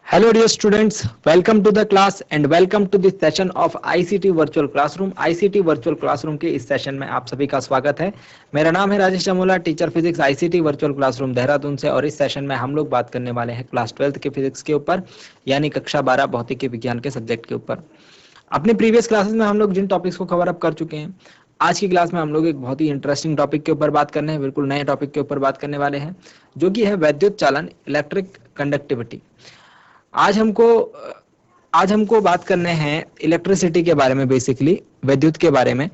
Hello dear students, welcome to the class and welcome to this session of ICT Virtual Classroom। ICT Virtual Classroom के इस session में आप सभी का स्वागत है। मेरा नाम है Rajesh Chamola, teacher physics ICT virtual classroom Dehradun से। और इस सेशन में हम लोग बात करने वाले हैं क्लास 12th के फिजिक्स के ऊपर, यानी कक्षा 12 भौतिकी विज्ञान के सब्जेक्ट के ऊपर। अपने प्रीवियस क्लासेस में हम लोग जिन टॉपिक्स को कवर अप कर चुके हैं, आज की क्लास में हम लोग एक बहुत ही इंटरेस्टिंग टॉपिक के ऊपर बात करने हैं, बिल्कुल नए टॉपिक के ऊपर बात करने वाले हैं, जो कि है वैद्युत चालन, इलेक्ट्रिक कंडक्टिविटी। आज हमको आज हमको बात करने हैं इलेक्ट्रिसिटी के बारे में, बेसिकली विद्युत के बारे में।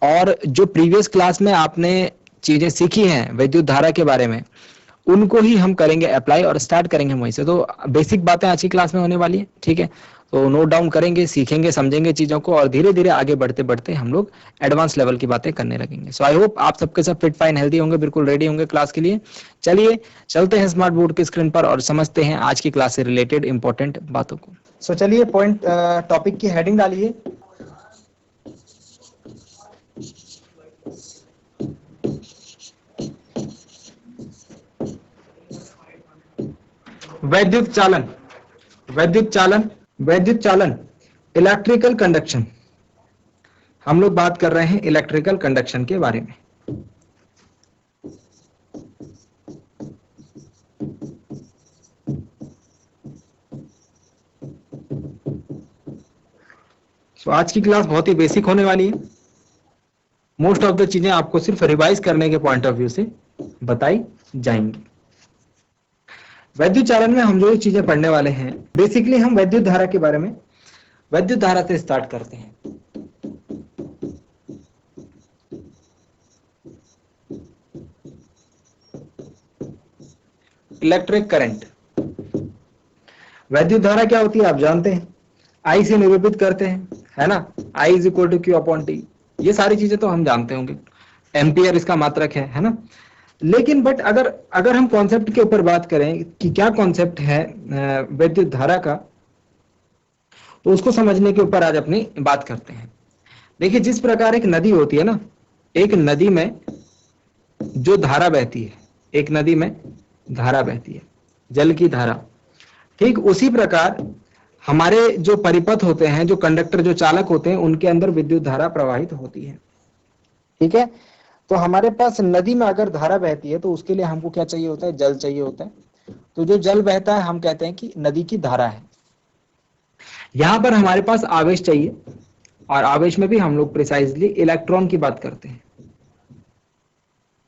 और जो प्रीवियस क्लास में आपने चीजें सीखी हैं विद्युत धारा के बारे में, उनको ही हम करेंगे अप्लाई और स्टार्ट करेंगे वहीं से। तो बेसिक बातें आज की क्लास में होने वाली है, ठीक है। तो नोट डाउन करेंगे, सीखेंगे, समझेंगे चीजों को, और धीरे धीरे आगे बढ़ते बढ़ते हम लोग एडवांस लेवल की बातें करने लगेंगे। सो आई होप आप सबके सब फिट फाइन हेल्दी होंगे, बिल्कुल रेडी होंगे क्लास के लिए। चलिए चलते हैं स्मार्ट बोर्ड की स्क्रीन पर और समझते हैं आज की क्लास से रिलेटेड इंपॉर्टेंट बातों को। सो चलिए पॉइंट टॉपिक की हेडिंग डालिए। वैद्युत चालन, वैद्युत चालन, वैद्युत चालन, इलेक्ट्रिकल कंडक्शन। हम लोग बात कर रहे हैं इलेक्ट्रिकल कंडक्शन के बारे में। तो आज की क्लास बहुत ही बेसिक होने वाली है। मोस्ट ऑफ द चीजें आपको सिर्फ रिवाइज करने के पॉइंट ऑफ व्यू से बताई जाएंगी। वैद्युत चालन में हम जो चीजें पढ़ने वाले हैं, बेसिकली हम वैद्युत धारा के बारे में, वैद्युत धारा से स्टार्ट करते हैं। इलेक्ट्रिक करंट, वैद्युत धारा क्या होती है आप जानते हैं, आई से निरूपित करते हैं, है ना। I is equal to Q upon T, ये सारी चीजें तो हम जानते होंगे। एम्पियर इसका मात्रक है ना। लेकिन बट अगर हम कॉन्सेप्ट के ऊपर बात करें कि क्या कॉन्सेप्ट है वैद्युत धारा का, तो उसको समझने के ऊपर आज अपनी बात करते हैं। देखिए, जिस प्रकार एक नदी होती है ना, एक नदी में जो धारा बहती है, एक नदी में धारा बहती है, जल की धारा, ठीक उसी प्रकार हमारे जो परिपथ होते हैं, जो कंडक्टर, जो चालक होते हैं, उनके अंदर विद्युत धारा प्रवाहित होती है, ठीक है। तो हमारे पास नदी में अगर धारा बहती है तो उसके लिए हमको क्या चाहिए होता है, जल चाहिए होता है। तो जो जल बहता है हम कहते हैं कि नदी की धारा है। यहां पर हमारे पास आवेश चाहिए, और आवेश में भी हम लोग प्रिसाइजली इलेक्ट्रॉन की बात करते हैं।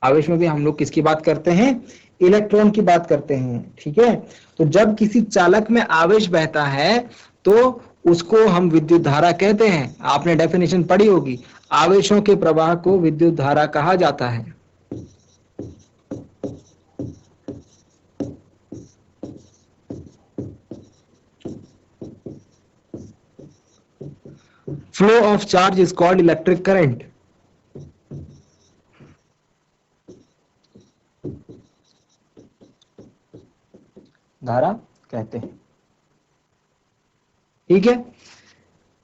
आवेश में भी हम लोग किसकी बात करते हैं, इलेक्ट्रॉन की बात करते हैं, ठीक है। तो जब किसी चालक में आवेश बहता है तो उसको हम विद्युत धारा कहते हैं। आपने डेफिनेशन पढ़ी होगी, आवेशों के प्रवाह को विद्युत धारा कहा जाता है। Flow of charge is called electric current. धारा कहते हैं, ठीक है।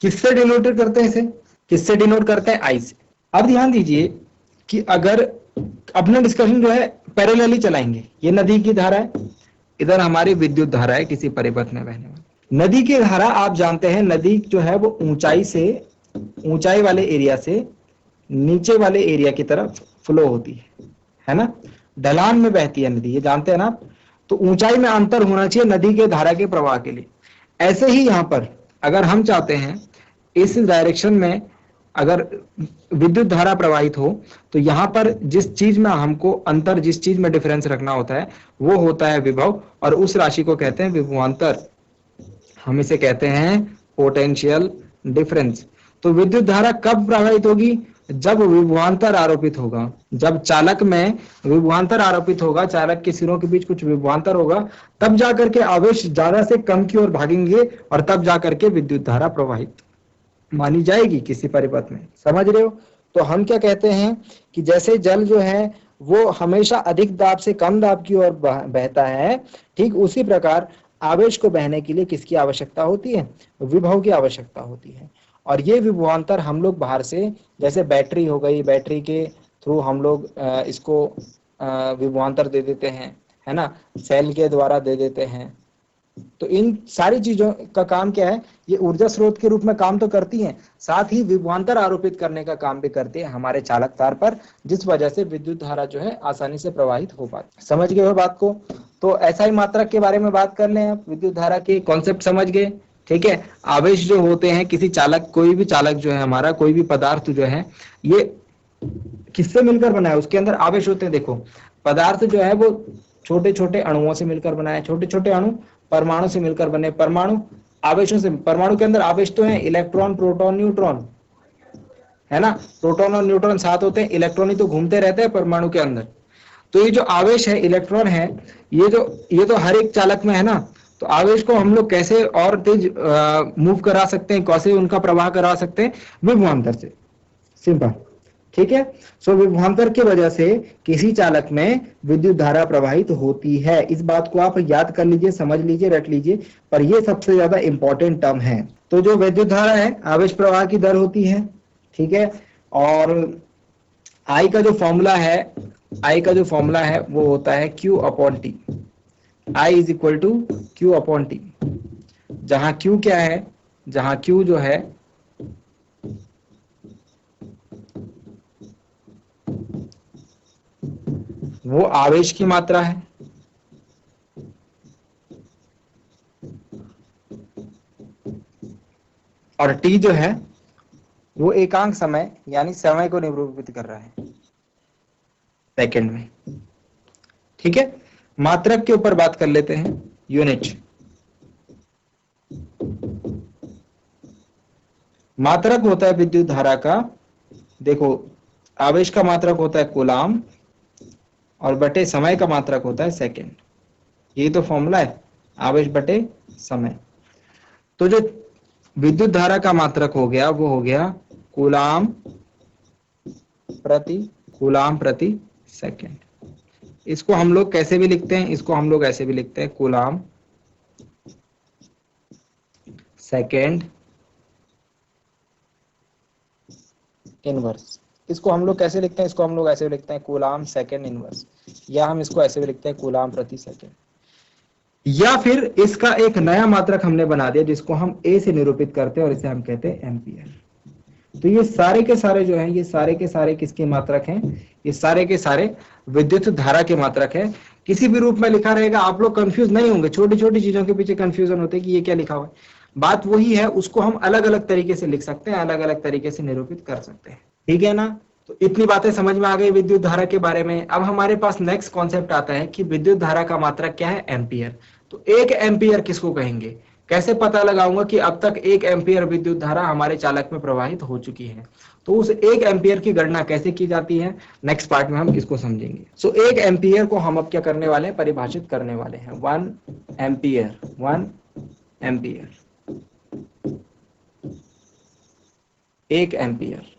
किससे डिनोट करते हैं इसे, किससे डिनोट करते हैं, आई से। अब ध्यान दीजिए कि अगर अपना डिस्कशन जो है पैरेलली चलाएंगे, ये नदी की धारा है, इधर हमारी विद्युत धारा है किसी परिपथ में बहने वाली। नदी की धारा आप जानते हैं, नदी जो है वो ऊंचाई वाले एरिया से नीचे वाले एरिया की तरफ फ्लो होती है ना। ढलान में बहती है नदी, ये जानते हैं ना आप। तो ऊंचाई में अंतर होना चाहिए नदी के धारा के प्रवाह के लिए। ऐसे ही यहां पर अगर हम चाहते हैं इस डायरेक्शन में अगर विद्युत धारा प्रवाहित हो, तो यहां पर जिस चीज में हमको अंतर, जिस चीज में डिफरेंस रखना होता है, वो होता है विभव, और उस राशि को कहते हैं विभवांतर। हम इसे कहते हैं पोटेंशियल डिफरेंस। तो विद्युत धारा कब प्रवाहित होगी, जब विभवांतर आरोपित होगा। जब चालक में विभवांतर आरोपित होगा, चालक के सिरों के बीच कुछ विभवांतर होगा, तब जाकर के आवेश ज्यादा से कम की ओर भागेंगे, और तब जाकर के विद्युत धारा प्रवाहित मानी जाएगी किसी परिपथ में। समझ रहे हो। तो हम क्या कहते हैं कि जैसे जल जो है वो हमेशा अधिक दाब से कम दाब की ओर बहता है, ठीक उसी प्रकार आवेश को बहने के लिए किसकी आवश्यकता होती है, विभव की आवश्यकता होती है। और ये विभवांतर हम लोग बाहर से, जैसे बैटरी हो गई, बैटरी के थ्रू हम लोग इसको विभवांतर दे देते हैं, है ना, सेल के द्वारा दे देते हैं, तो इन सारी चीजों का काम क्या है, ये ऊर्जा स्रोत के रूप में काम तो करती हैं, साथ ही विभवांतर आरोपित करने का काम भी करती है हमारे चालक तार पर, जिस वजह से विद्युत धारा जो है आसानी से प्रवाहित हो पाती। समझ गए हो बात को? तो ऐसा ही मात्रक के बारे में बात कर लें, आप विद्युत धारा के कॉन्सेप्ट समझ गए। ठीक है, आवेश जो होते हैं किसी चालक, कोई भी चालक जो है हमारा, कोई भी पदार्थ जो है, ये किससे मिलकर बना है, उसके अंदर आवेश होते हैं। देखो पदार्थ जो है वो छोटे छोटे अणुओं से मिलकर बना है, छोटे छोटे अणु परमाणु से मिलकर बने, परमाणु आवेशों से, परमाणु के अंदर आवेश तो है इलेक्ट्रॉन प्रोटॉन न्यूट्रॉन, है ना, प्रोटॉन और न्यूट्रॉन साथ होते हैं, इलेक्ट्रॉन ही तो घूमते रहते हैं परमाणु के अंदर। तो ये जो आवेश है, इलेक्ट्रॉन है, ये तो हर एक चालक में है ना। तो आवेश को हम लोग कैसे और तेज मूव करा सकते हैं, कैसे उनका प्रवाह करा सकते हैं, विभवांतर से, सिंपल। ठीक है, सो विभवांतर की वजह से किसी चालक में विद्युत धारा प्रवाहित होती है। इस बात को आप याद कर लीजिए, समझ लीजिए, रट लीजिए, पर यह सबसे ज्यादा इंपॉर्टेंट टर्म है। तो जो विद्युत धारा है आवेश प्रवाह की दर होती है। ठीक है, और आई का जो फॉर्मूला है, आई का जो फॉर्मूला है वो होता है Q upon T. I is equal to Q upon T, जहां Q क्या है, जहां Q जो है वो आवेश की मात्रा है, और T जो है वो एकांक समय यानी समय को निरूपित कर रहा है सेकंड में। ठीक है, मात्रक के ऊपर बात कर लेते हैं, यूनिट। मात्रक होता है विद्युत धारा का, देखो आवेश का मात्रक होता है कूलाम, और बटे समय का मात्रक होता है सेकंड। ये तो फॉर्मूला है, आवेश बटे समय। तो जो विद्युत धारा का मात्रक हो गया वो हो गया कूलाम प्रति, कूलाम प्रति सेकंड। इसको हम लोग कैसे भी लिखते हैं, इसको हम लोग ऐसे भी लिखते हैं, कूलाम सेकंड इनवर्स। इसको हम लोग कैसे लिखते हैं, इसको हम लोग ऐसे भी लिखते हैं कूलाम सेकंड इनवर्स, या हम इसको ऐसे भी लिखते हैं कूलाम प्रति सेकंड। या फिर इसका एक नया मात्रक हमने बना दिया जिसको हम ए से निरूपित करते हैं, और इसे हम कहते हैं एम्पियर। तो ये सारे के सारे जो हैं, ये सारे के सारे किसके मात्रक हैं, ये सारे के सारे विद्युत धारा के मात्रक है। किसी भी रूप में लिखा रहेगा, आप लोग कंफ्यूज नहीं होंगे, छोटी छोटी चीजों के पीछे कंफ्यूजन होते हैं कि ये क्या लिखा हुआ है। बात वही है, उसको हम अलग अलग तरीके से लिख सकते हैं, अलग अलग तरीके से निरूपित कर सकते हैं। ठीक है ना, तो इतनी बातें समझ में आ गई विद्युत धारा के बारे में। अब हमारे पास नेक्स्ट कॉन्सेप्ट आता है कि विद्युत धारा का मात्रक क्या है, एम्पियर। तो एक एम्पियर किसको कहेंगे, कैसे पता लगाऊंगा कि अब तक 1 एम्पियर विद्युत धारा हमारे चालक में प्रवाहित हो चुकी है। तो उस 1 एम्पियर की गणना कैसे की जाती है, नेक्स्ट पार्ट में हम इसको समझेंगे। सो 1 एम्पियर को हम अब क्या करने वाले हैं, परिभाषित करने वाले हैं। 1 एम्पियर, 1 एम्पियर, 1 एम्पियर।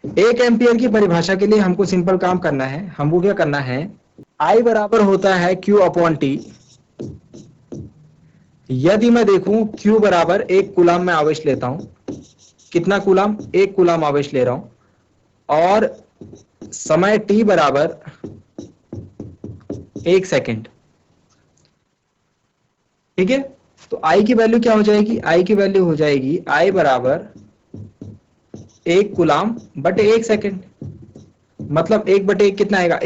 1 एम्पियर की परिभाषा के लिए हमको सिंपल काम करना है। हमको क्या करना है, I बराबर होता है Q अपॉन टी। यदि मैं देखूं Q बराबर 1 कूलाम में आवेश लेता हूं, कितना कूलाम, 1 कूलाम आवेश ले रहा हूं, और समय T बराबर 1 सेकंड। ठीक है, तो I की वैल्यू क्या हो जाएगी, I की वैल्यू हो जाएगी I बराबर 1 कूलाम बटे 1 सेकंड। मतलब 1/1 कितना आएगा,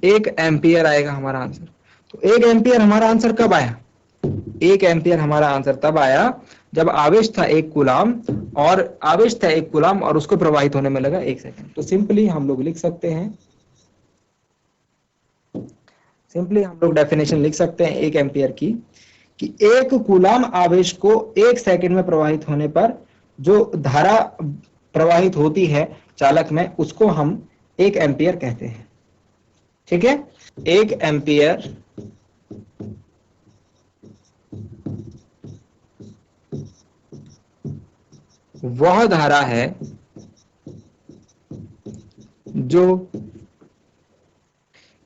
1 एम्पियर आएगा हमारा आंसर। तो 1 एम्पियर हमारा आंसर कब आया, 1 एम्पियर हमारा आंसर तब आया जब आवेश था 1 कूलाम, और आवेश था 1 कूलाम और उसको प्रवाहित होने में लगा 1 सेकंड। तो सिंपली हम लोग लिख सकते हैं, सिंपली हम लोग डेफिनेशन लिख सकते हैं 1 एम्पियर की, कि 1 कूलाम आवेश को 1 सेकंड में प्रवाहित होने पर जो धारा प्रवाहित होती है चालक में, उसको हम 1 एम्पियर कहते हैं। ठीक है, 1 एम्पियर वह धारा है जो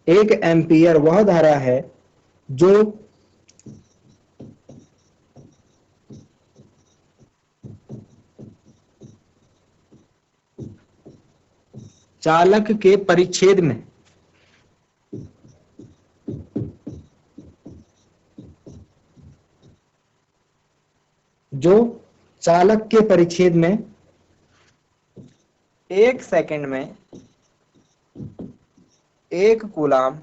1 एम्पियर वह धारा है जो चालक के परिच्छेद में चालक के परिच्छेद में 1 सेकंड में 1 कूलाम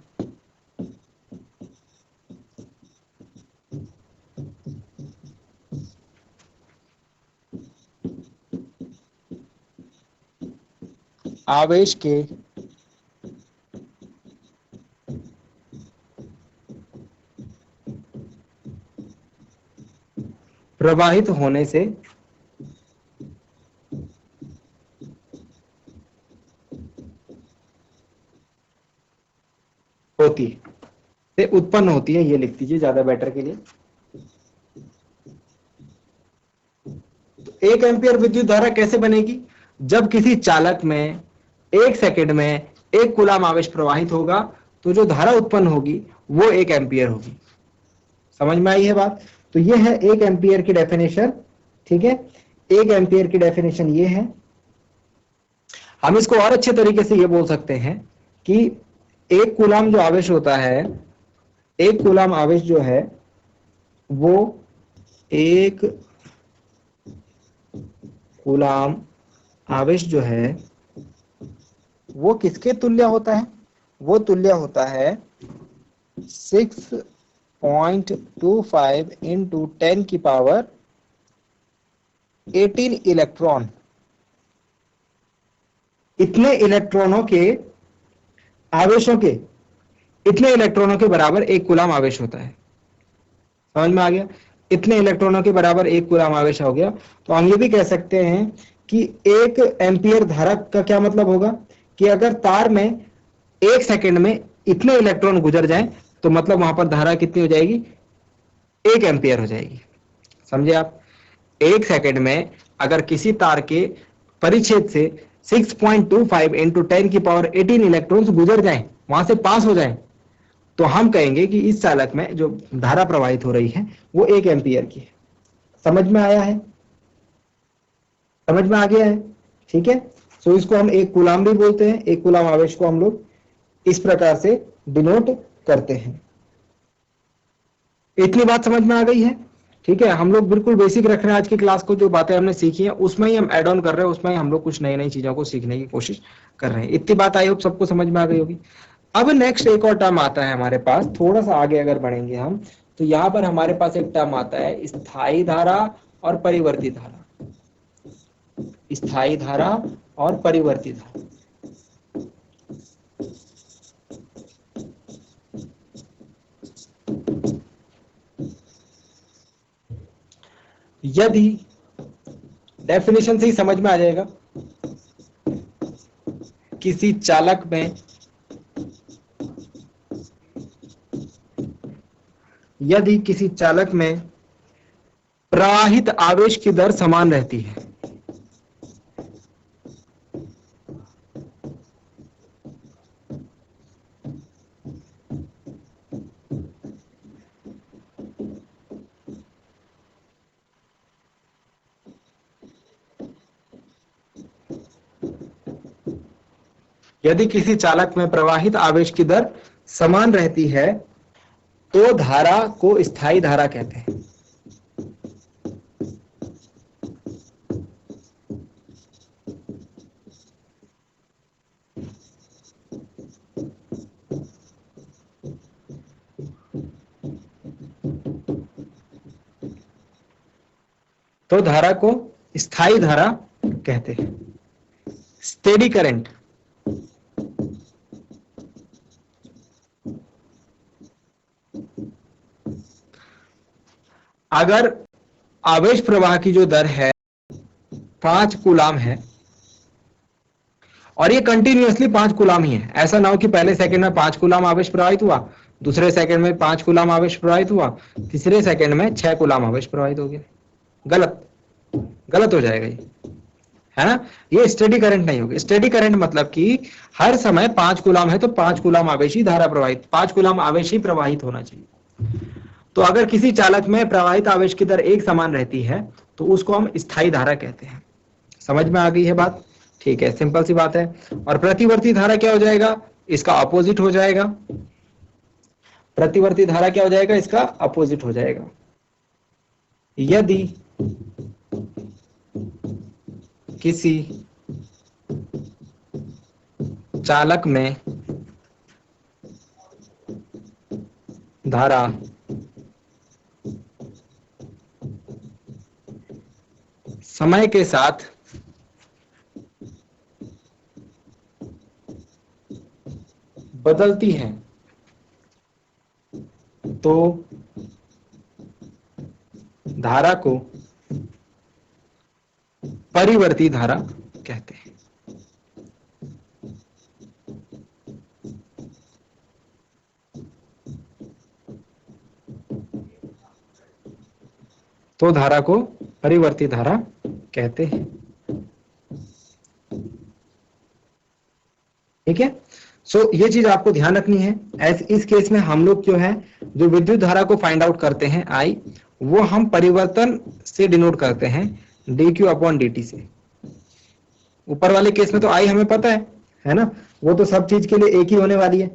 आवेश के प्रवाहित होने से होती है, से उत्पन्न होती है, ये लिख दीजिए ज्यादा बेटर के लिए। तो 1 एम्पियर विद्युत धारा कैसे बनेगी? जब किसी चालक में 1 सेकंड में 1 कूलाम आवेश प्रवाहित होगा तो जो धारा उत्पन्न होगी वो 1 एम्पियर होगी। समझ में आई है बात? तो ये है 1 एम्पियर की डेफिनेशन। ठीक है, 1 एम्पियर की डेफिनेशन ये है। हम इसको और अच्छे तरीके से ये बोल सकते हैं कि 1 कूलाम जो आवेश होता है, 1 कूलाम आवेश जो है वो 1 कूलाम आवेश जो है वो किसके तुल्य होता है? वो तुल्य होता है 6.25 इंटू 10 की पावर 18 इलेक्ट्रॉन। इतने इलेक्ट्रॉनों के आवेशों के इतने इलेक्ट्रॉनों के बराबर 1 कूलाम आवेश होता है। समझ में आ गया? इतने इलेक्ट्रॉनों के बराबर 1 कूलाम आवेश हो गया। तो हम ये भी कह सकते हैं कि 1 एम्पियर धारा का क्या मतलब होगा कि अगर तार में 1 सेकंड में इतने इलेक्ट्रॉन गुजर जाएं तो मतलब वहां पर धारा कितनी हो जाएगी? 1 एम्पियर हो जाएगी। समझे आप? 1 सेकंड में अगर किसी तार के परिच्छेद से 6.25 इंटू 10 की पावर 18 इलेक्ट्रॉन्स गुजर जाएं, वहां से पास हो जाएं, तो हम कहेंगे कि इस चालक में जो धारा प्रवाहित हो रही है वो 1 एम्पियर की है। समझ में आया है? समझ में आ गया है? ठीक है, सो इसको हम 1 कूलाम भी बोलते हैं। 1 कूलाम आवेश को हम लोग इस प्रकार से डिनोट करते हैं। इतनी बात समझ में आ गई है? ठीक है, हम लोग बिल्कुल बेसिक रख रहे हैं आज की क्लास को। जो बातें हमने सीखी हैं उसमें ही हम ऐड ऑन कर रहे हैं, उसमें ही हम लोग कुछ नई नई चीजों को सीखने की कोशिश कर रहे हैं। इतनी बात आई होप सबको समझ में आ गई होगी। अब नेक्स्ट एक और टर्म आता है हमारे पास, थोड़ा सा आगे अगर बढ़ेंगे हम तो यहाँ पर हमारे पास एक टर्म आता है स्थायी धारा और परिवर्ती धारा। स्थायी धारा और परिवर्ती धारा। यदि डेफिनेशन से ही समझ में आ जाएगा, किसी चालक में यदि किसी चालक में प्रवाहित आवेश की दर समान रहती है, यदि किसी चालक में प्रवाहित आवेश की दर समान रहती है तो धारा को स्थायी धारा कहते हैं। तो धारा को स्थायी धारा कहते हैं। स्टेडी करंट, अगर आवेश प्रवाह की जो दर है 5 कूलाम है और ये कंटिन्यूअसली 5 कूलाम ही है, ऐसा ना हो कि पहले सेकंड में 5 कूलाम आवेश प्रवाहित हुआ, दूसरे सेकंड में 5 कूलाम आवेश प्रवाहित हुआ, तीसरे सेकंड में 6 कूलाम आवेश प्रवाहित हो गया। गलत गलत हो जाएगा ये, है ना? ये स्टेडी करंट नहीं होगी। स्टेडी करंट मतलब कि हर समय 5 कूलाम है तो 5 कूलाम आवेश ही धारा प्रवाहित, 5 कूलाम आवेश ही प्रवाहित होना चाहिए। तो अगर किसी चालक में प्रवाहित आवेश की दर एक समान रहती है तो उसको हम स्थायी धारा कहते हैं। समझ में आ गई है बात? ठीक है, सिंपल सी बात है। और प्रतिवर्ती धारा क्या हो जाएगा? इसका अपोजिट हो जाएगा। प्रतिवर्ती धारा क्या हो जाएगा? इसका अपोजिट हो जाएगा। यदि किसी चालक में धारा समय के साथ बदलती है तो धारा को परिवर्ती धारा कहते हैं। तो धारा को परिवर्ती धारा कहते हैं। ठीक है, सो ये चीज आपको ध्यान रखनी है। इस केस में हम लोग जो है जो विद्युत धारा को फाइंड आउट करते हैं आई, वो हम परिवर्तन से डिनोट करते हैं dq अपॉन dt से। ऊपर वाले केस में तो आई हमें पता है ना, वो तो सब चीज के लिए एक ही होने वाली है,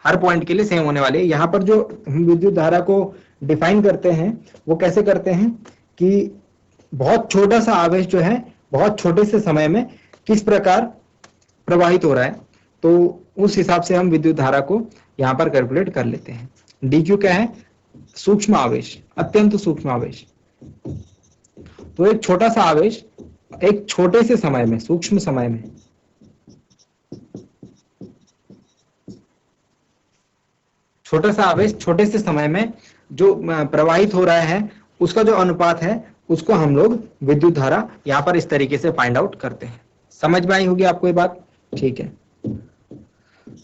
हर पॉइंट के लिए सेम होने वाली है। यहाँ पर जो हम विद्युत धारा को डिफाइन करते हैं वो कैसे करते हैं कि बहुत छोटा सा आवेश जो है बहुत छोटे से समय में किस प्रकार प्रवाहित हो रहा है, तो उस हिसाब से हम विद्युत धारा को यहाँ पर कैलकुलेट कर लेते हैं। dq क्या है? सूक्ष्म आवेश, अत्यंत सूक्ष्म आवेश। तो एक छोटा सा आवेश एक छोटे से समय में, सूक्ष्म समय में, छोटा सा आवेश छोटे से समय में जो प्रवाहित हो रहा है उसका जो अनुपात है उसको हम लोग विद्युत धारा यहाँ पर इस तरीके से फाइंड आउट करते हैं। समझ में आई होगी आपको ये बात? ठीक है,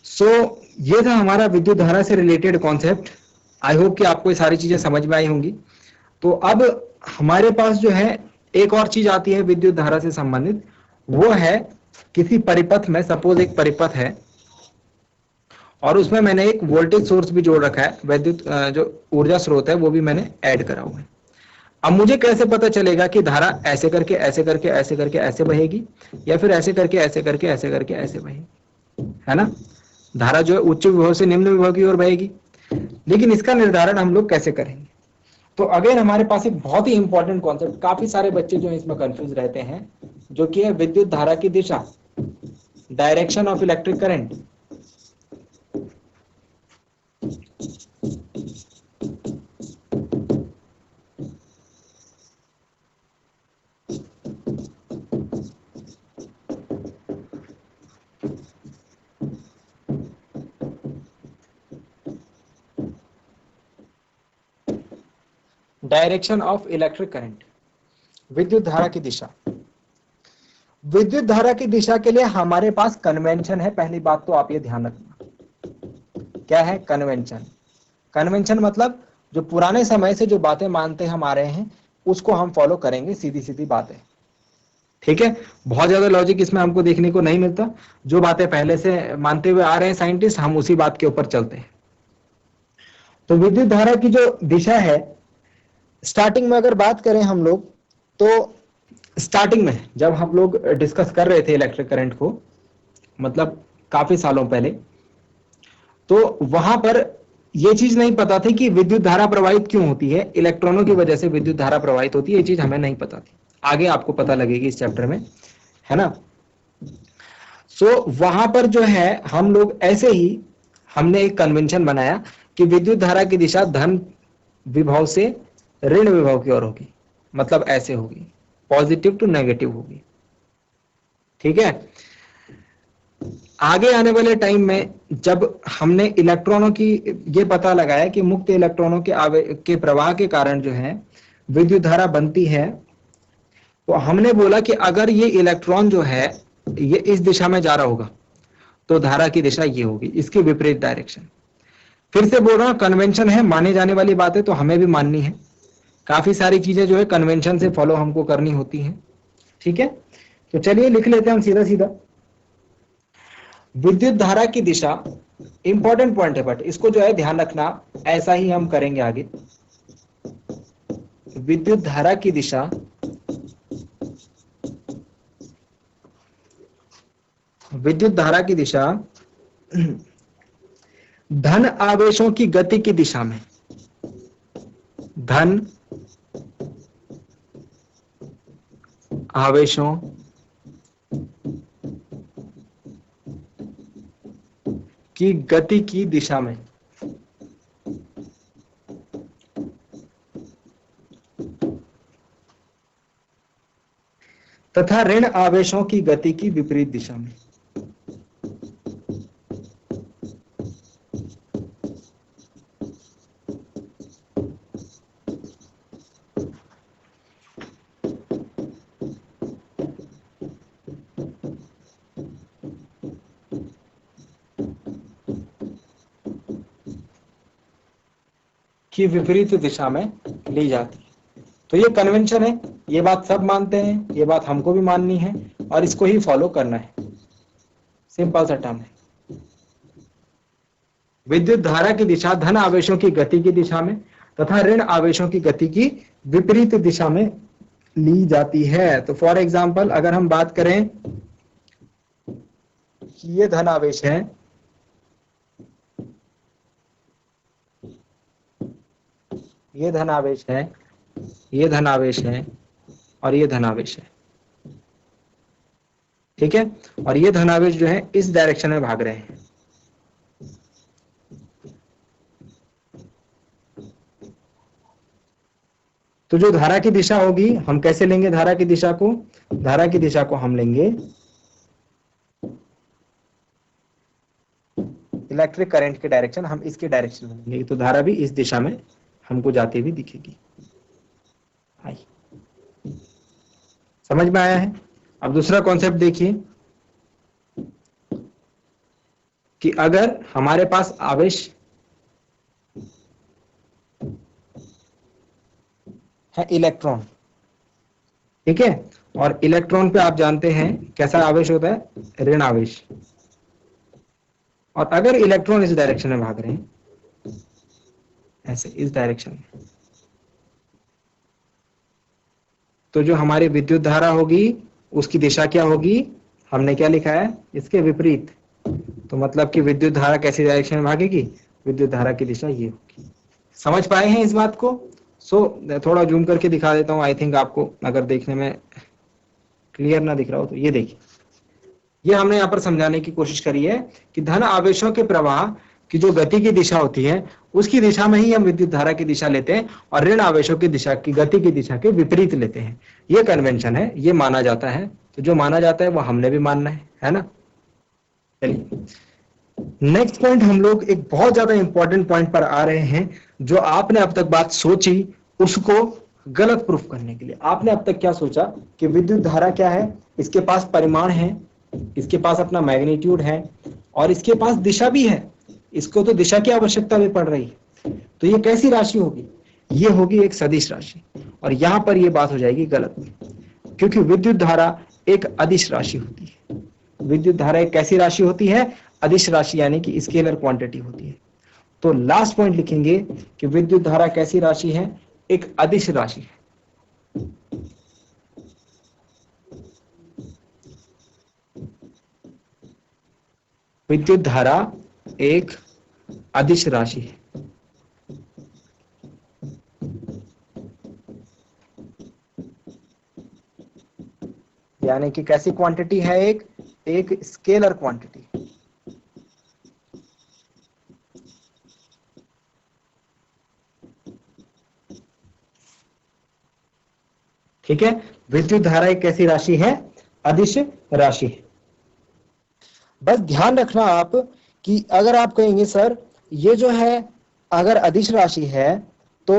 सो ये था हमारा विद्युत धारा से रिलेटेड कॉन्सेप्ट। आई होप कि आपको ये सारी चीजें समझ में आई होंगी। तो अब हमारे पास जो है एक और चीज आती है विद्युत धारा से संबंधित, वो है किसी परिपथ में, सपोज एक परिपथ है और उसमें मैंने एक वोल्टेज सोर्स भी जोड़ रखा है, विद्युत जो ऊर्जा स्रोत है वो भी मैंने ऐड करा हुआ है। अब मुझे कैसे पता चलेगा कि धारा ऐसे करके ऐसे करके ऐसे करके ऐसे बहेगी या फिर ऐसे करके ऐसे करके ऐसे करके ऐसे बहेगी, है ना? धारा जो है उच्च विभव से निम्न विभव की ओर बहेगी, लेकिन इसका निर्धारण हम लोग कैसे करेंगे? तो अगेन हमारे पास एक बहुत ही इंपॉर्टेंट कॉन्सेप्ट, काफी सारे बच्चे जो है इसमें कंफ्यूज रहते हैं, जो कि है विद्युत धारा की दिशा, direction of electric current. Direction of electric current, विद्युत धारा की दिशा। विद्युत धारा की दिशा के लिए हमारे पास कन्वेंशन है। पहली बात तो आप ये ध्यान रखना, क्या है कन्वेंशन? कन्वेंशन मतलब जो पुराने समय से जो बातें मानते हम आ रहे हैं उसको हम फॉलो करेंगे, सीधी सीधी बातें। ठीक है, बहुत ज्यादा लॉजिक इसमें हमको देखने को नहीं मिलता। जो बातें पहले से मानते हुए आ रहे हैं साइंटिस्ट, हम उसी बात के ऊपर चलते हैं। तो विद्युत धारा की जो दिशा है, स्टार्टिंग में अगर बात करें हम लोग, तो स्टार्टिंग में जब हम लोग डिस्कस कर रहे थे इलेक्ट्रिक करंट को, मतलब काफी सालों पहले, तो वहां पर यह चीज नहीं पता थी कि विद्युत धारा प्रवाहित क्यों होती है, इलेक्ट्रॉनों की वजह से विद्युत धारा प्रवाहित होती है। ये चीज हमें नहीं पता थी, आगे आपको पता लगेगी इस चैप्टर में, है ना? सो वहां पर जो है हम लोग ऐसे ही हमने एक कन्वेंशन बनाया कि विद्युत धारा की दिशा धन विभव से ऋण विभव की ओर होगी, मतलब ऐसे होगी, पॉजिटिव टू नेगेटिव होगी। ठीक है, आगे आने वाले टाइम में जब हमने इलेक्ट्रॉनों की ये पता लगाया कि मुक्त इलेक्ट्रॉनों के प्रवाह के कारण जो है विद्युत धारा बनती है, तो हमने बोला कि अगर ये इलेक्ट्रॉन जो है ये इस दिशा में जा रहा होगा तो धारा की दिशा ये होगी, इसकी विपरीत डायरेक्शन। फिर से बोल रहा हूं, कन्वेंशन है, माने जाने वाली बातें तो हमें भी माननी है। काफी सारी चीजें जो है कन्वेंशन से फॉलो हमको करनी होती हैं। ठीक है, तो चलिए लिख लेते हैं हम सीधा सीधा। विद्युत धारा की दिशा इंपॉर्टेंट पॉइंट है, बट इसको जो है ध्यान रखना, ऐसा ही हम करेंगे आगे। विद्युत धारा की दिशा धन आवेशों की गति की दिशा में, धन आवेशों की गति की दिशा में तथा ऋण आवेशों की गति की विपरीत दिशा में। की विपरीत दिशा में ली जाती है। तो ये कन्वेंशन है, ये बात सब मानते हैं, ये बात हमको भी माननी है और इसको ही फॉलो करना है। सिंपल सा टर्म है। विद्युत धारा की दिशा धन आवेशों की गति की दिशा में तथा ऋण आवेशों की गति की विपरीत दिशा में ली जाती है। तो फॉर एग्जाम्पल अगर हम बात करें कि ये धन आवेश है, ये धन आवेश है, ये धन आवेश है और ये धन आवेश है, ठीक है। और ये धन आवेश जो है इस डायरेक्शन में भाग रहे हैं। तो जो धारा की दिशा होगी, हम कैसे लेंगे धारा की दिशा को? धारा की दिशा को हम लेंगे इलेक्ट्रिक करंट के डायरेक्शन, हम इसके डायरेक्शन में लेंगे। तो धारा भी इस दिशा में हमको जाती हुई दिखेगी। आई समझ में आया है? अब दूसरा कॉन्सेप्ट देखिए कि अगर हमारे पास आवेश है इलेक्ट्रॉन, ठीक है, और इलेक्ट्रॉन पे आप जानते हैं कैसा आवेश होता है? ऋण आवेश। और अगर इलेक्ट्रॉन इस डायरेक्शन में भाग रहे हैं, ऐसे इस डायरेक्शन में, तो जो हमारी विद्युत धारा होगी उसकी दिशा क्या होगी? हमने क्या लिखा है? इसके विपरीत। तो मतलब कि विद्युत धारा कैसी डायरेक्शन में भागेगी? विद्युत धारा की दिशा ये होगी। समझ पाए हैं इस बात को? थोड़ा जूम करके दिखा देता हूं। आई थिंक आपको अगर देखने में क्लियर ना दिख रहा हो तो ये देखिए, ये हमने यहाँ पर समझाने की कोशिश करी है कि धन आवेशों के प्रवाह की जो गति की दिशा होती है उसकी दिशा में ही हम विद्युत धारा की दिशा लेते हैं और ऋण आवेशों की दिशा की गति की दिशा के विपरीत लेते हैं। ये कन्वेंशन है, ये माना जाता है। तो जो माना जाता है वो हमने भी मानना है ना। चलिए नेक्स्ट पॉइंट, हम लोग एक बहुत ज्यादा इंपॉर्टेंट पॉइंट पर आ रहे हैं। जो आपने अब तक बात सोची उसको गलत प्रूफ करने के लिए। आपने अब तक क्या सोचा कि विद्युत धारा क्या है? इसके पास परिमाण है, इसके पास अपना मैग्नीट्यूड है और इसके पास दिशा भी है। इसको तो दिशा की आवश्यकता भी पड़ रही है। तो ये कैसी राशि होगी? ये होगी एक सदिश राशि। और यहां पर ये बात हो जाएगी गलत, क्योंकि विद्युत धारा एक अदिश राशि होती है। विद्युत धारा एक कैसी राशि होती है? अदिश राशि, यानी कि स्केलर क्वांटिटी होती है। तो लास्ट पॉइंट लिखेंगे कि विद्युत धारा कैसी राशि है? एक अदिश राशि है। विद्युत धारा एक अदिश राशि है। यानी कि कैसी क्वांटिटी है? एक स्केलर क्वांटिटी। ठीक है, विद्युत धारा एक कैसी राशि है? अदिश राशि है। बस ध्यान रखना आप कि अगर आप कहेंगे सर ये जो है अगर अदिश राशि है तो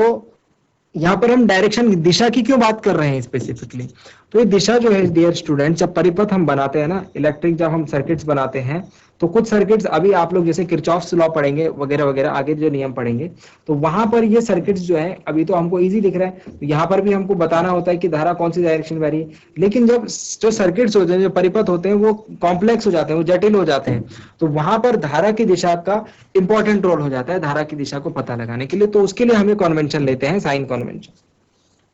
यहाँ पर हम डायरेक्शन, दिशा की क्यों बात कर रहे हैं स्पेसिफिकली? तो ये दिशा जो है डियर स्टूडेंट, जब परिपथ हम बनाते हैं ना, इलेक्ट्रिक जब हम सर्किट्स बनाते हैं तो कुछ सर्किट्स अभी आप लोग जैसे किरचॉफ्स लॉ पढ़ेंगे वगैरह वगैरह, आगे जो नियम पढ़ेंगे तो वहां पर ये सर्किट्स जो है अभी तो हमको इजी दिख रहा है, तो यहाँ पर भी हमको बताना होता है कि धारा कौन सी डायरेक्शन में आ रही है। लेकिन जब जो सर्किट्स होते हैं, जो परिपथ होते हैं, वो कॉम्प्लेक्स हो जाते हैं, वो जटिल हो जाते हैं, तो वहां पर धारा की दिशा का इंपॉर्टेंट रोल हो जाता है धारा की दिशा को पता लगाने के लिए। तो उसके लिए हमें कन्वेंशन लेते हैं, साइन कन्वेंशन।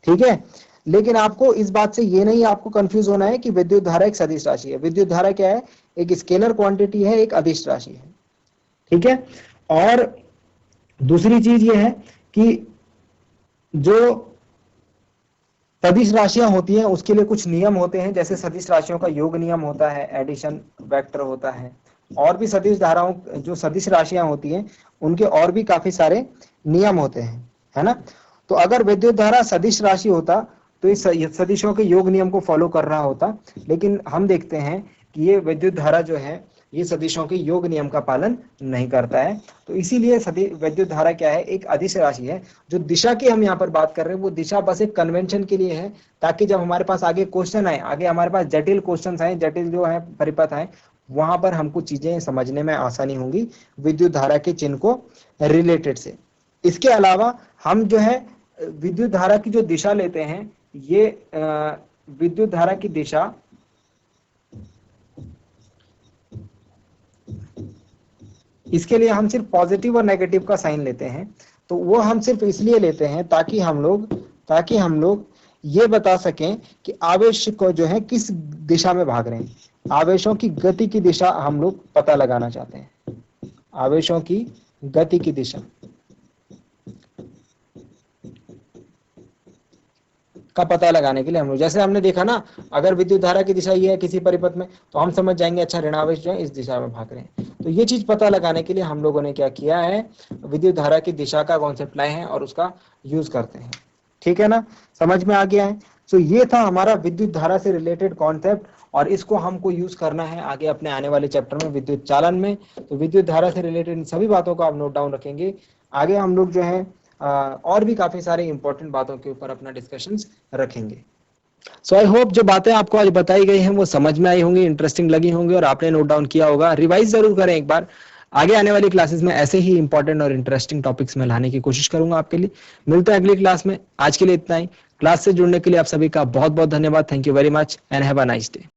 ठीक है, लेकिन आपको इस बात से ये नहीं आपको कंफ्यूज होना है कि विद्युत धारा एक सदिश राशि है। विद्युत धारा क्या है? एक स्केलर क्वांटिटी है, एक अदिश राशि है। ठीक है, और दूसरी चीज ये है कि जो सदिश राशियां होती हैं उसके लिए कुछ नियम होते हैं, जैसे सदिश राशियों का योग नियम होता है, एडिशन वेक्टर होता है, और भी सदिश धाराओं, जो सदिश राशियां होती हैं उनके और भी काफी सारे नियम होते हैं, है ना। तो अगर विद्युत धारा सदिश राशि होता तो इस सदिशों के योग नियम को फॉलो कर रहा होता, लेकिन हम देखते हैं कि ये विद्युत धारा जो है ये सदिशों के योग नियम का पालन नहीं करता है। तो इसीलिए विद्युत धारा क्या है, एक अदिश राशि है। जो दिशा की हम यहाँ पर बात कर रहे हैं वो दिशा बस एक कन्वेंशन के लिए है, ताकि जब हमारे पास आगे क्वेश्चन आए, आगे हमारे पास जटिल क्वेश्चन आए, जटिल जो है परिपथ आए, वहां पर हमको चीजें समझने में आसानी होंगी विद्युत धारा के चिन्ह को रिलेटेड से। इसके अलावा हम जो है विद्युत धारा की जो दिशा लेते हैं, ये विद्युत धारा की दिशा इसके लिए हम सिर्फ पॉजिटिव और नेगेटिव का साइन लेते हैं। तो वो हम सिर्फ इसलिए लेते हैं ताकि हम लोग ये बता सकें कि आवेश को जो है किस दिशा में भाग रहे हैं। आवेशों की गति की दिशा हम लोग पता लगाना चाहते हैं, आवेशों की गति की दिशा का पता लगाने के लिए हम लोग, जैसे हमने देखा ना, अगर विद्युत धारा की दिशा ये है किसी परिपथ में, तो हम समझ जाएंगे अच्छा ऋणावेश जो है इस दिशा में भाग रहे हैं। तो ये चीज पता लगाने के लिए हम लोगों ने क्या किया है, विद्युत धारा की दिशा का कॉन्सेप्ट लाए हैं और उसका यूज करते हैं। ठीक है ना, समझ में आ गया है। तो ये था हमारा विद्युत धारा से रिलेटेड कॉन्सेप्ट, और इसको हमको यूज करना है आगे अपने आने वाले चैप्टर में विद्युत चालन में। तो विद्युत धारा से रिलेटेड इन सभी बातों को आप नोट डाउन रखेंगे। आगे हम लोग जो है और भी काफी सारे इंपॉर्टेंट बातों के ऊपर अपना डिस्कशंस रखेंगे। सो आई होप जो बातें आपको आज बताई गई हैं वो समझ में आई होंगी, इंटरेस्टिंग लगी होंगी और आपने नोट डाउन किया होगा। रिवाइज जरूर करें एक बार। आगे आने वाली क्लासेस में ऐसे ही इंपॉर्टेंट और इंटरेस्टिंग टॉपिक्स में लाने की कोशिश करूंगा आपके लिए। मिलते हैं अगली क्लास में। आज के लिए इतना ही। क्लास से जुड़ने के लिए आप सभी का बहुत बहुत धन्यवाद। Thank you very much and have a nice day.